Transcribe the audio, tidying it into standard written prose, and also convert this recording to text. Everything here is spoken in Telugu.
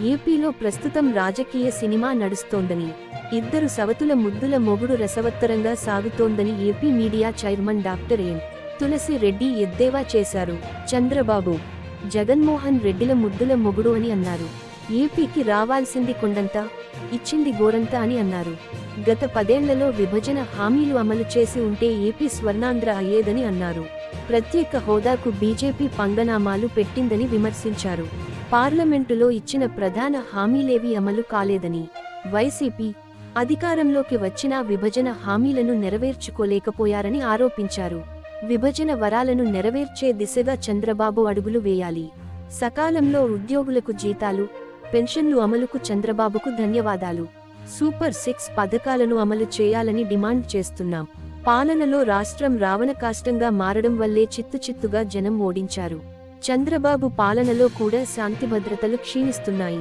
ఏపీలో ప్రస్తుతం రాజకీయ సినిమా నడుస్తోందని, ఇద్దరు సవతుల ముద్దుల మొగుడు రసవత్తరంగా సాగుతోందని AP media chairman doctor N. Tulasi Reddy ఎద్దేవా చేశారు. చంద్రబాబు, జగన్మోహన్ రెడ్డిల ముద్దుల మొగుడు అని అన్నారు. ఏపీకి రావాల్సింది కొండంత, ఇచ్చింది గోరంత అని అన్నారు. గత 10 ఏళ్లలో విభజన హామీలు అమలు చేసి ఉంటే ఏపీ స్వర్ణాంధ్ర అయ్యేదని అన్నారు. ప్రత్యేక హోదాకు బీజేపీ పంగనామాలు పెట్టిందని విమర్శించారు. పార్లమెంటులో ఇచ్చిన ప్రధాన హామీలేవీ అమలు కాలేదని, వైసీపీ అధికారంలోకి వచ్చినా విభజన హామీలను నెరవేర్చుకోలేకపోయారని ఆరోపించారు. విభజన వరాలను నెరవేర్చే దిశగా చంద్రబాబు అడుగులు వేయాలి. సకాలంలో ఉద్యోగులకు జీతాలు, పెన్షన్లు అమలుకు చంద్రబాబుకు ధన్యవాదాలు. సూపర్ 6 పథకాలను అమలు చేయాలని డిమాండ్ చేస్తున్నాం. పాలనలో రాష్ట్రం రావణకాష్టంగా మారడం వల్లే చిత్తుచిత్తుగా జనం ఓడించారు. చంద్రబాబు పాలనలో కూడా శాంతిభద్రతలు క్షీణిస్తున్నాయి.